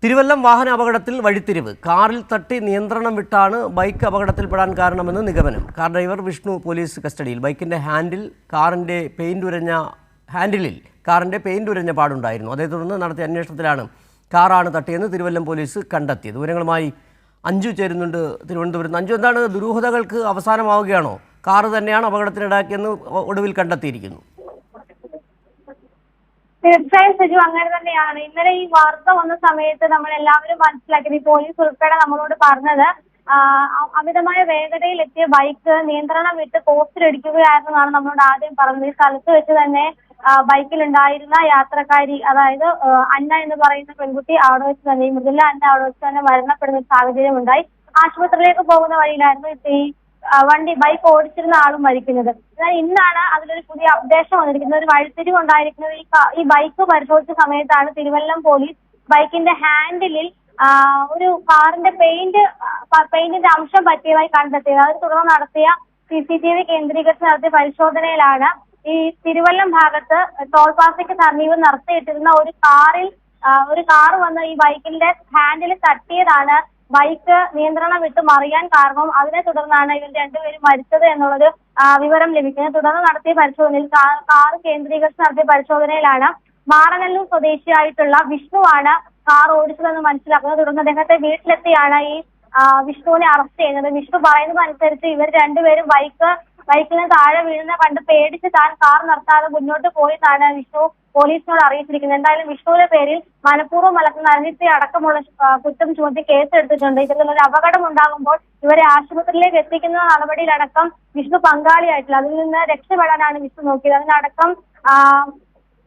തിരുവല്ലം വാഹന അപകടത്തിൽ വഴിത്തിരിവ്. കാറിൽ തട്ടി നിയന്ത്രണം വിട്ടാണ് ബൈക്ക് അപകടത്തിൽപ്പെടാൻ കാരണമെന്ന് നിഗമനം. കാർ ഡ്രൈവർ വിഷ്ണു പോലീസ് കസ്റ്റഡിയിൽ. ബൈക്കിന്റെ കാറിന്റെ പെയിന്റ് ഉരഞ്ഞ പാടുണ്ടായിരുന്നു. അതേ തുടർന്ന് നടത്തിയ അന്വേഷണത്തിലാണ് കാറാണ് തട്ടിയെന്ന് തിരുവല്ലം പോലീസ് കണ്ടെത്തിയത്. വിവരങ്ങളുമായി അഞ്ജു ചേരുന്നുണ്ട് തിരുവനന്തപുരത്ത്. അഞ്ജു, എന്താണ് ദുരൂഹതകൾക്ക് അവസാനമാവുകയാണോ? കാറ് തന്നെയാണ് അപകടത്തിനിടയാക്കിയെന്ന് ഒടുവിൽ കണ്ടെത്തിയിരിക്കുന്നു. തീർച്ചയായും സജു, അങ്ങനെ തന്നെയാണ്. ഇന്നലെ ഈ വാർത്ത വന്ന സമയത്ത് നമ്മൾ എല്ലാവരും മനസ്സിലാക്കിയത്, ഈ പോലീസ് ഉൾപ്പെടെ നമ്മളോട് പറഞ്ഞത്, അമിതമായ വേഗതയിൽ എത്തിയ ബൈക്ക് നിയന്ത്രണം വിട്ട് പോസ്റ്റിലിടിക്കുകയായിരുന്നാണ് നമ്മളോട് ആദ്യം പറഞ്ഞത്. ഈ സ്ഥലത്ത് വെച്ച് തന്നെ ബൈക്കിലുണ്ടായിരുന്ന യാത്രക്കാരി, അതായത് അന്ന എന്ന് പറയുന്ന പെൺകുട്ടി, അവിടെ വെച്ച് തന്നെ, ഈ മൃദുല അന്ന അവിടെ വെച്ച് തന്നെ മരണപ്പെടുന്ന സാഹചര്യം ഉണ്ടായി. ആശുപത്രിയിലേക്ക് പോകുന്ന വഴിയിലായിരുന്നു ഈ ബൈക്ക് ഓടിച്ചിരുന്ന ആളും മരിക്കുന്നത്. എന്നാൽ ഇന്നാണ് അതിലൊരു പുതിയ അപ്ഡേഷൻ വന്നിരിക്കുന്നത്. ഒരു വഴിത്തിരിവ് ഉണ്ടായിരിക്കുന്നത് ഈ ബൈക്ക് പരിശോധിച്ച സമയത്താണ് തിരുവല്ലം പോലീസ് ബൈക്കിന്റെ ഹാൻഡിലിൽ ഒരു കാറിന്റെ പെയിന്റിന്റെ അംശം പറ്റിയതായി കണ്ടെത്തിയത്. അതിനെ തുടർന്ന് നടത്തിയ CCTV കേന്ദ്രീകരിച്ച് നടത്തിയ പരിശോധനയിലാണ് ഈ തിരുവല്ലം ഭാഗത്ത് ടോൾ പ്ലാസയ്ക്ക് സമീപം നിർത്തിയിട്ടിരുന്ന ഒരു കാർ വന്ന് ഈ ബൈക്കിന്റെ ഹാൻഡിൽ തട്ടിയതാണ് ബൈക്ക് നിയന്ത്രണം വിട്ട് മറിയാൻ കാരണം. അതിനെ തുടർന്നാണ് ഇവർ രണ്ടുപേരും മരിച്ചത് എന്നുള്ളത് വിവരം ലഭിക്കുന്നത്. തുടർന്ന് നടത്തിയ പരിശോധനയിൽ കാർ കേന്ദ്രീകരിച്ച് നടത്തിയ പരിശോധനയിലാണ് മാറനല്ലൂർ സ്വദേശിയായിട്ടുള്ള വിഷ്ണുവാണ് കാർ ഓടിച്ചതെന്ന് മനസ്സിലാക്കുന്നത്. തുടർന്ന് അദ്ദേഹത്തെ വീട്ടിലെത്തിയാണ് ഈ വിഷ്ണുവിനെ അറസ്റ്റ് ചെയ്യുന്നത്. വിഷ്ണു പറയുന്നതനുസരിച്ച് ഇവർ രണ്ടുപേരും ബൈക്കിൽ നിന്ന് താഴെ വീഴുന്ന കണ്ട് പേടിച്ച് താൻ കാർ നിർത്താതെ മുന്നോട്ട് പോയെന്നാണ് വിഷ്ണു പോലീസിനോട് അറിയിച്ചിരിക്കുന്നത്. എന്തായാലും വിഷ്ണുവിന്റെ പേരിൽ മനഃപൂർവ്വം മലക്കുന്ന അനിത്യ അടക്കമുള്ള കുറ്റം ചുമത്തി കേസെടുത്തിട്ടുണ്ട്. ഇതിലൊരു അപകടം ഉണ്ടാകുമ്പോൾ ഇവരെ ആശുപത്രിയിലേക്ക് എത്തിക്കുന്ന നടപടിയിലടക്കം വിഷ്ണു പങ്കാളിയായിട്ടില്ല. അതിൽ നിന്ന് രക്ഷപ്പെടാനാണ് വിഷ്ണു നോക്കിയത്.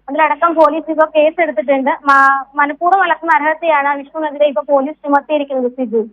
അതിലടക്കം പോലീസ് ഇപ്പോൾ കേസെടുത്തിട്ടുണ്ട്. മനഃപൂർവ്വം മലക്കുന്ന അർഹതയാണ് വിഷ്ണുവിനെതിരെ ഇപ്പോൾ പോലീസ് ചുമത്തിയിരിക്കുന്നത്. സിജു.